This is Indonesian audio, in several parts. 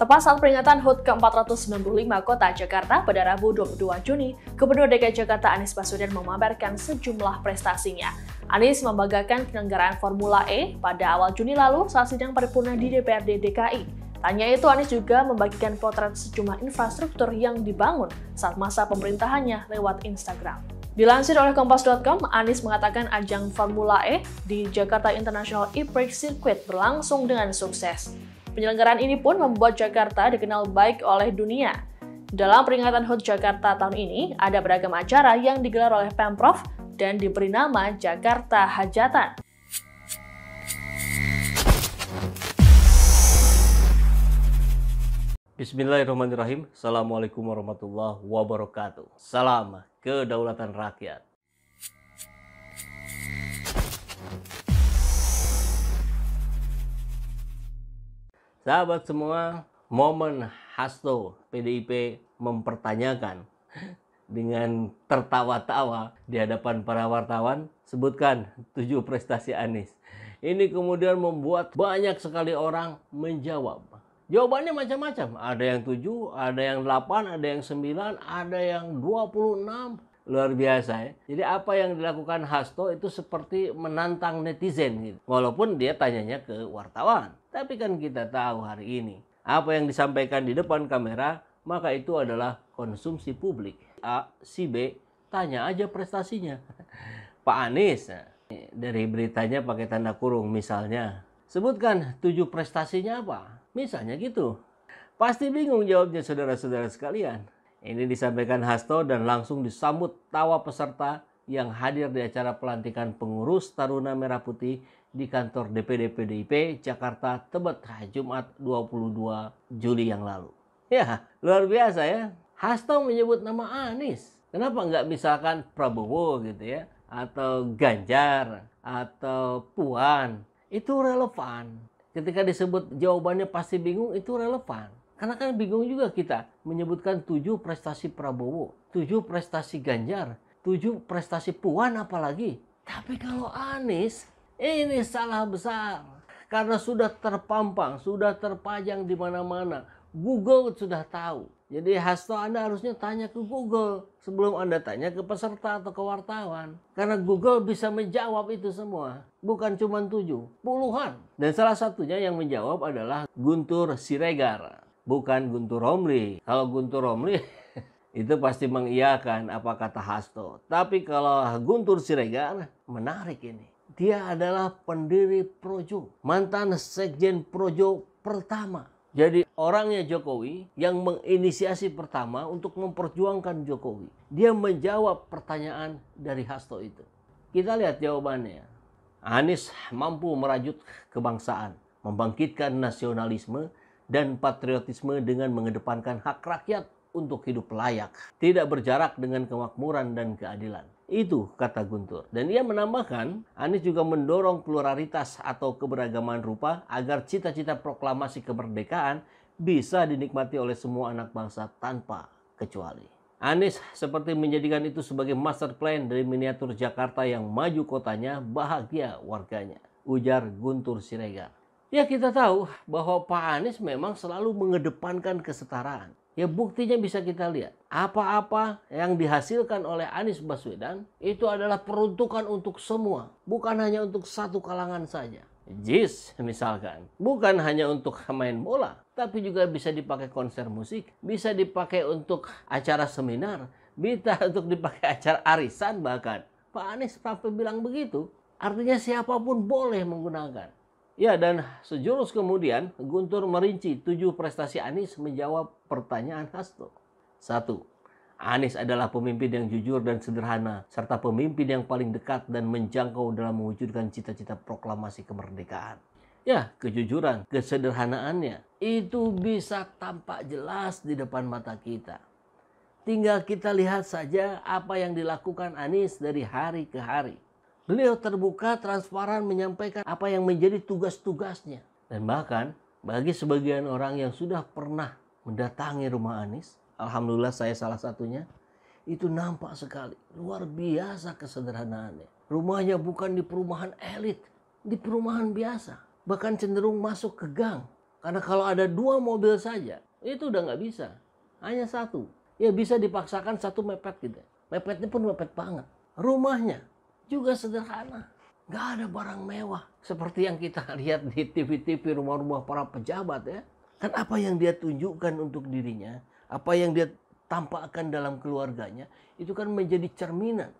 Tepat saat peringatan HUT ke-495 Kota Jakarta pada Rabu 22 Juni, Gubernur DKI Jakarta Anies Baswedan memamerkan sejumlah prestasinya. Anies membanggakan penyelenggaraan Formula E pada awal Juni lalu saat sidang paripurna di DPRD DKI. Tanya itu, Anies juga membagikan potret sejumlah infrastruktur yang dibangun saat masa pemerintahannya lewat Instagram. Dilansir oleh Kompas.com, Anies mengatakan ajang Formula E di Jakarta International E-Prix Circuit berlangsung dengan sukses. Penyelenggaraan ini pun membuat Jakarta dikenal baik oleh dunia. Dalam peringatan HUT Jakarta tahun ini, ada beragam acara yang digelar oleh Pemprov dan diberi nama Jakarta Hajatan. Bismillahirrahmanirrahim. Assalamualaikum warahmatullahi wabarakatuh. Salam kedaulatan rakyat. Sahabat semua, momen Hasto PDIP mempertanyakan dengan tertawa-tawa di hadapan para wartawan, sebutkan 7 prestasi Anies. Ini kemudian membuat banyak sekali orang menjawab. Jawabannya macam-macam, ada yang 7, ada yang 8, ada yang 9, ada yang 26. Luar biasa ya. Jadi apa yang dilakukan Hasto itu seperti menantang netizen gitu. Walaupun dia tanyanya ke wartawan. Tapi kan kita tahu hari ini, apa yang disampaikan di depan kamera, maka itu adalah konsumsi publik. A, si B, tanya aja prestasinya. Pak Anies, dari beritanya pakai tanda kurung misalnya. Sebutkan 7 prestasinya apa? Misalnya gitu. Pasti bingung jawabnya saudara-saudara sekalian. Ini disampaikan Hasto dan langsung disambut tawa peserta yang hadir di acara pelantikan pengurus Taruna Merah Putih di kantor DPD PDIP Jakarta Tebet Jumat 22 Juli yang lalu. Ya, luar biasa ya. Hasto menyebut nama Anies. Kenapa nggak misalkan Prabowo gitu ya? Atau Ganjar, atau Puan. Itu relevan. Ketika disebut jawabannya pasti bingung, itu relevan. Karena kan bingung juga kita menyebutkan 7 prestasi Prabowo, 7 prestasi Ganjar, 7 prestasi Puan apalagi. Tapi kalau Anies, ini salah besar. Karena sudah terpampang, sudah terpajang di mana-mana. Google sudah tahu. Jadi Hasto, Anda harusnya tanya ke Google sebelum Anda tanya ke peserta atau ke wartawan. Karena Google bisa menjawab itu semua. Bukan cuma 7, puluhan. Dan salah satunya yang menjawab adalah Guntur Siregar. Bukan Guntur Romli. Kalau Guntur Romli itu pasti mengiyakan apa kata Hasto. Tapi kalau Guntur Siregar, menarik ini. Dia adalah pendiri Projo. Mantan Sekjen Projo pertama. Jadi orangnya Jokowi yang menginisiasi pertama untuk memperjuangkan Jokowi. Dia menjawab pertanyaan dari Hasto itu. Kita lihat jawabannya. Anies mampu merajut kebangsaan, membangkitkan nasionalisme dan patriotisme dengan mengedepankan hak rakyat untuk hidup layak, tidak berjarak dengan kemakmuran dan keadilan. Itu kata Guntur. Dan ia menambahkan, Anies juga mendorong pluralitas atau keberagaman rupa agar cita-cita proklamasi kemerdekaan bisa dinikmati oleh semua anak bangsa tanpa kecuali. Anies seperti menjadikan itu sebagai master plan dari miniatur Jakarta yang maju kotanya, bahagia warganya. Ujar Guntur Siregar. Ya, kita tahu bahwa Pak Anies memang selalu mengedepankan kesetaraan. Ya, buktinya bisa kita lihat. Apa-apa yang dihasilkan oleh Anies Baswedan itu adalah peruntukan untuk semua. Bukan hanya untuk satu kalangan saja. JIS misalkan. Bukan hanya untuk main bola. Tapi juga bisa dipakai konser musik. Bisa dipakai untuk acara seminar. Bisa untuk dipakai acara arisan bahkan. Pak Anies sampai bilang begitu. Artinya siapapun boleh menggunakan. Ya, dan sejurus kemudian Guntur merinci 7 prestasi Anies menjawab pertanyaan Hasto. 1. Anies adalah pemimpin yang jujur dan sederhana, serta pemimpin yang paling dekat dan menjangkau dalam mewujudkan cita-cita proklamasi kemerdekaan. Ya, kejujuran, kesederhanaannya itu bisa tampak jelas di depan mata kita. Tinggal kita lihat saja apa yang dilakukan Anies dari hari ke hari. Beliau terbuka, transparan menyampaikan apa yang menjadi tugas-tugasnya. Dan bahkan bagi sebagian orang yang sudah pernah mendatangi rumah Anies, alhamdulillah saya salah satunya, itu nampak sekali. Luar biasa kesederhanaannya. Rumahnya bukan di perumahan elit, di perumahan biasa. Bahkan cenderung masuk ke gang. Karena kalau ada 2 mobil saja, itu udah nggak bisa. Hanya 1. Ya bisa dipaksakan 1 mepet gitu. Mepetnya pun mepet banget. Rumahnya juga sederhana. Nggak ada barang mewah. Seperti yang kita lihat di TV-TV rumah-rumah para pejabat ya. Kan apa yang dia tunjukkan untuk dirinya, apa yang dia tampakkan dalam keluarganya, itu kan menjadi cerminan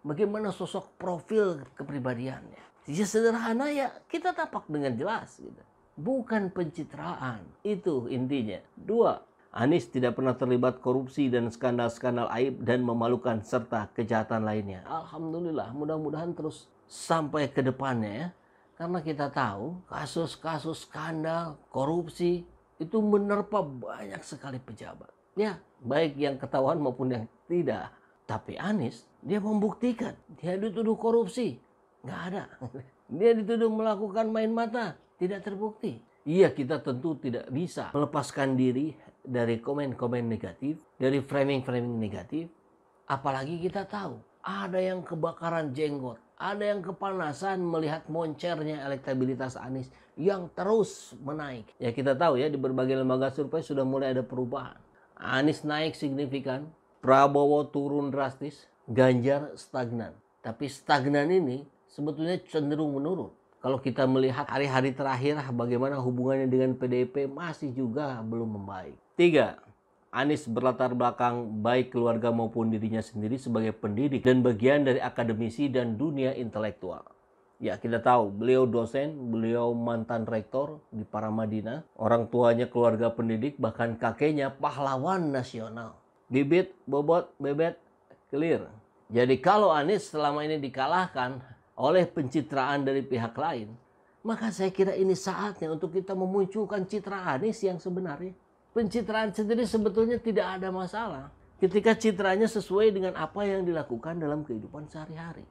bagaimana sosok profil kepribadiannya. Ya sederhana ya kita tapak dengan jelas gitu. Bukan pencitraan. Itu intinya. 2. Anies tidak pernah terlibat korupsi dan skandal-skandal aib dan memalukan serta kejahatan lainnya. Alhamdulillah, mudah-mudahan terus sampai ke depannya ya. Karena kita tahu kasus-kasus skandal, korupsi itu menerpa banyak sekali pejabat. Ya, baik yang ketahuan maupun yang tidak. Tapi Anies, dia membuktikan. Dia dituduh korupsi. Nggak ada. Dia dituduh melakukan main mata. Tidak terbukti. Iya, kita tentu tidak bisa melepaskan diri dari komen-komen negatif, dari framing-framing negatif. Apalagi kita tahu, ada yang kebakaran jenggot, ada yang kepanasan melihat moncernya elektabilitas Anies yang terus menaik. Ya kita tahu ya, di berbagai lembaga survei sudah mulai ada perubahan. Anies naik signifikan, Prabowo turun drastis, Ganjar stagnan. Tapi stagnan ini sebetulnya cenderung menurun. Kalau kita melihat hari-hari terakhir bagaimana hubungannya dengan PDIP masih juga belum membaik. 3. Anies berlatar belakang baik keluarga maupun dirinya sendiri sebagai pendidik dan bagian dari akademisi dan dunia intelektual. Ya kita tahu beliau dosen, beliau mantan rektor di Paramadina. Orang tuanya keluarga pendidik, bahkan kakeknya pahlawan nasional. Bibit, bobot, bebet, clear. Jadi kalau Anies selama ini dikalahkan oleh pencitraan dari pihak lain, maka saya kira ini saatnya untuk kita memunculkan citra Anies yang sebenarnya. Pencitraan sendiri sebetulnya tidak ada masalah ketika citranya sesuai dengan apa yang dilakukan dalam kehidupan sehari-hari.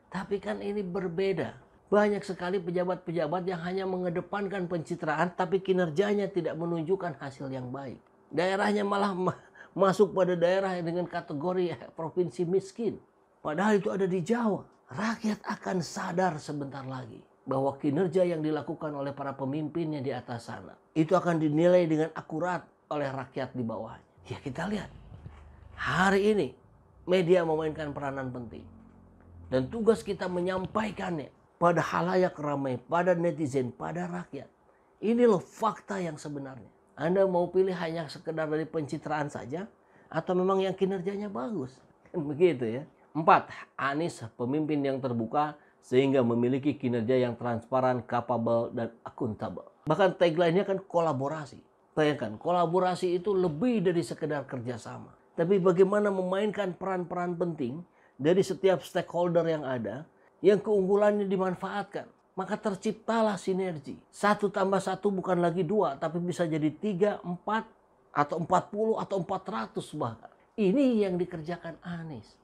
Tapi kan ini berbeda. Banyak sekali pejabat-pejabat yang hanya mengedepankan pencitraan tapi kinerjanya tidak menunjukkan hasil yang baik. Daerahnya malah masuk pada daerah dengan kategori provinsi miskin. Padahal itu ada di Jawa. Rakyat akan sadar sebentar lagi bahwa kinerja yang dilakukan oleh para pemimpinnya di atas sana itu akan dinilai dengan akurat oleh rakyat di bawahnya. Ya kita lihat. Hari ini media memainkan peranan penting. Dan tugas kita menyampaikannya pada halayak ramai, pada netizen, pada rakyat. Ini loh fakta yang sebenarnya. Anda mau pilih hanya sekedar dari pencitraan saja atau memang yang kinerjanya bagus? Kan begitu ya. 4. Anies pemimpin yang terbuka sehingga memiliki kinerja yang transparan, capable, dan akuntabel. Bahkan tagline-nya kan kolaborasi. Bayangkan, kolaborasi itu lebih dari sekedar kerjasama. Tapi bagaimana memainkan peran-peran penting dari setiap stakeholder yang ada, yang keunggulannya dimanfaatkan. Maka terciptalah sinergi. 1 tambah 1 bukan lagi 2, tapi bisa jadi 3, 4, atau 40, atau 400 bahkan. Ini yang dikerjakan Anies.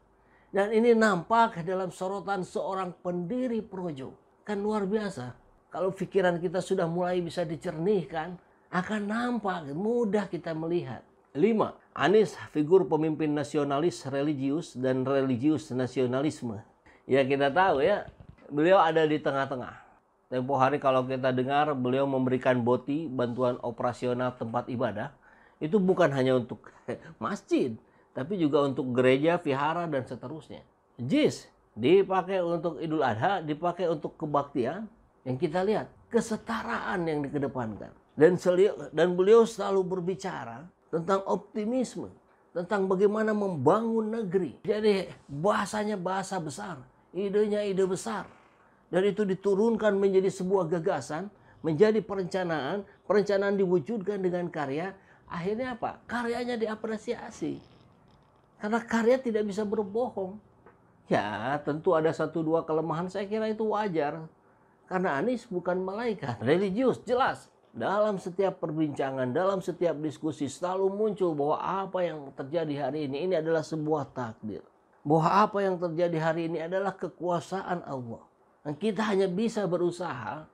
Dan ini nampak dalam sorotan seorang pendiri Projo. Kan luar biasa. Kalau pikiran kita sudah mulai bisa dicernihkan, akan nampak, mudah kita melihat. 5. Anies figur pemimpin nasionalis religius dan religius nasionalisme. Ya kita tahu ya, beliau ada di tengah-tengah. Tempo hari kalau kita dengar beliau memberikan BOTI, bantuan operasional tempat ibadah, itu bukan hanya untuk masjid, tapi juga untuk gereja, vihara, dan seterusnya. JIS dipakai untuk Idul Adha, dipakai untuk kebaktian. Yang kita lihat, kesetaraan yang dikedepankan. Dan beliau selalu berbicara tentang optimisme, tentang bagaimana membangun negeri. Jadi bahasanya bahasa besar, idenya ide besar. Dan itu diturunkan menjadi sebuah gagasan, menjadi perencanaan, perencanaan diwujudkan dengan karya. Akhirnya apa? Karyanya diapresiasi. Karena karya tidak bisa berbohong. Ya tentu ada 1-2 kelemahan, saya kira itu wajar. Karena Anies bukan malaikat. Religius jelas. Dalam setiap perbincangan, dalam setiap diskusi selalu muncul bahwa apa yang terjadi hari ini adalah sebuah takdir. Bahwa apa yang terjadi hari ini adalah kekuasaan Allah. Dan kita hanya bisa berusaha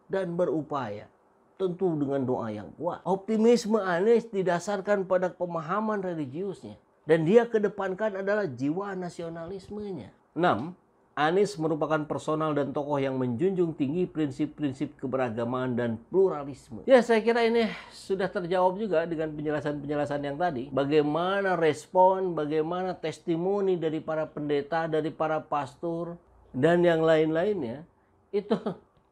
dan berupaya. Tentu dengan doa yang kuat. Optimisme Anies didasarkan pada pemahaman religiusnya. Dan dia kedepankan adalah jiwa nasionalismenya. 6. Anies merupakan personal dan tokoh yang menjunjung tinggi prinsip-prinsip keberagaman dan pluralisme. Ya, saya kira ini sudah terjawab juga dengan penjelasan-penjelasan yang tadi. Bagaimana respon, bagaimana testimoni dari para pendeta, dari para pastor, dan yang lain-lainnya, itu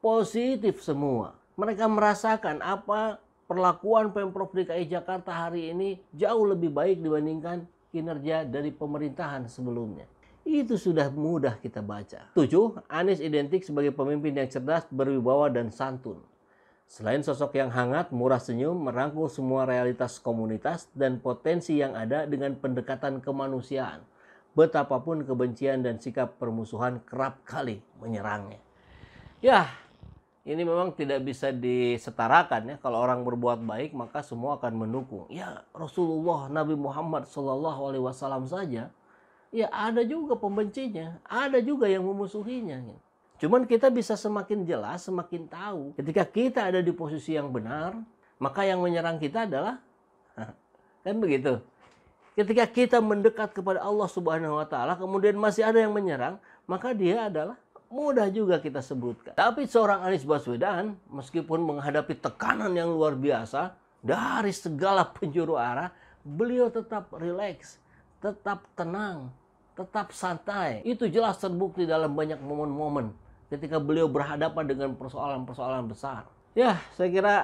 positif semua. Mereka merasakan apa perlakuan Pemprov DKI Jakarta hari ini jauh lebih baik dibandingkan kinerja dari pemerintahan sebelumnya. Itu sudah mudah kita baca. 7. Anies identik sebagai pemimpin yang cerdas, berwibawa, dan santun. Selain sosok yang hangat, murah senyum, merangkul semua realitas komunitas dan potensi yang ada dengan pendekatan kemanusiaan. Betapapun kebencian dan sikap permusuhan kerap kali menyerangnya. Ya, ini memang tidak bisa disetarakan ya. Kalau orang berbuat baik maka semua akan mendukung. Ya, Rasulullah Nabi Muhammad SAW saja. Ya, ada juga pembencinya, ada juga yang memusuhinya. Cuman kita bisa semakin jelas, semakin tahu. Ketika kita ada di posisi yang benar, maka yang menyerang kita adalah, kan begitu. Ketika kita mendekat kepada Allah Subhanahu wa Ta'ala, kemudian masih ada yang menyerang, maka dia adalah mudah juga kita sebutkan. Tapi seorang Anies Baswedan, meskipun menghadapi tekanan yang luar biasa dari segala penjuru arah, beliau tetap rileks, tetap tenang, tetap santai. Itu jelas terbukti dalam banyak momen-momen ketika beliau berhadapan dengan persoalan-persoalan besar. Ya, saya kira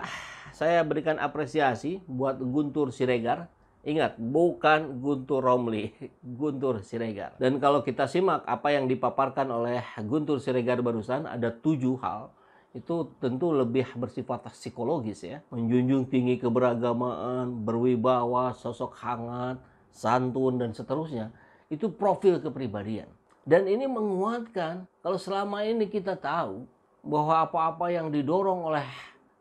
saya berikan apresiasi buat Guntur Siregar. Ingat, bukan Guntur Romli, Guntur Siregar. Dan kalau kita simak apa yang dipaparkan oleh Guntur Siregar barusan, ada 7 hal. Itu tentu lebih bersifat psikologis ya. Menjunjung tinggi keberagamaan, berwibawa, sosok hangat, santun, dan seterusnya. Itu profil kepribadian. Dan ini menguatkan kalau selama ini kita tahu bahwa apa-apa yang didorong oleh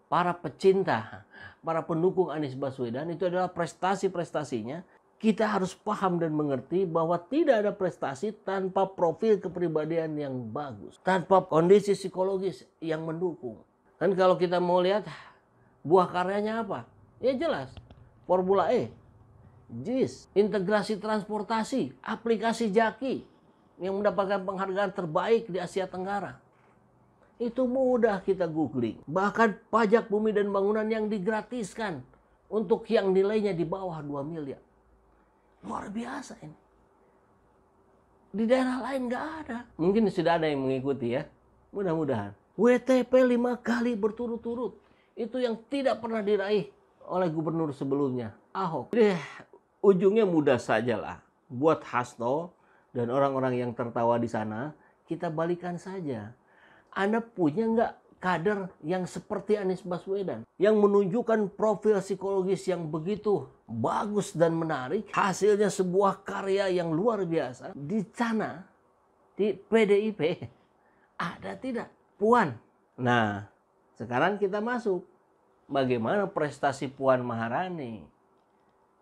para pecinta, para pendukung Anies Baswedan itu adalah prestasi-prestasinya. Kita harus paham dan mengerti bahwa tidak ada prestasi tanpa profil kepribadian yang bagus, tanpa kondisi psikologis yang mendukung. Kan kalau kita mau lihat buah karyanya apa? Ya jelas, Formula E, JIS, integrasi transportasi, aplikasi Jaki yang mendapatkan penghargaan terbaik di Asia Tenggara. Itu mudah kita googling. Bahkan pajak bumi dan bangunan yang digratiskan untuk yang nilainya di bawah 2 miliar. Luar biasa ini. Di daerah lain nggak ada. Mungkin sudah ada yang mengikuti ya. Mudah-mudahan. WTP 5 kali berturut-turut. Itu yang tidak pernah diraih oleh gubernur sebelumnya, Ahok. Jadi ujungnya mudah saja lah. Buat Hasto dan orang-orang yang tertawa di sana, kita balikan saja. Anda punya nggak kader yang seperti Anies Baswedan? Yang menunjukkan profil psikologis yang begitu bagus dan menarik. Hasilnya sebuah karya yang luar biasa. Di sana, di PDIP, ada tidak? Puan. Nah, sekarang kita masuk. Bagaimana prestasi Puan Maharani?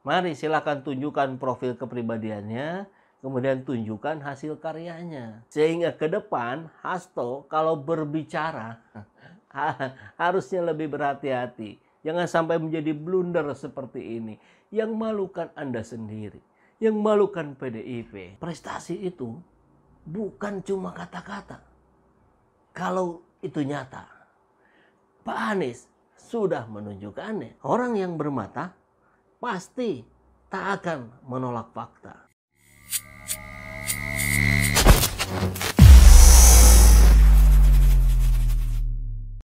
Mari silakan tunjukkan profil kepribadiannya, kemudian tunjukkan hasil karyanya. Sehingga ke depan Hasto kalau berbicara harusnya lebih berhati-hati. Jangan sampai menjadi blunder seperti ini. Yang malukan Anda sendiri. Yang malukan PDIP. Prestasi itu bukan cuma kata-kata. Kalau itu nyata. Pak Anies sudah menunjukkannya. Orang yang bermata pasti tak akan menolak fakta.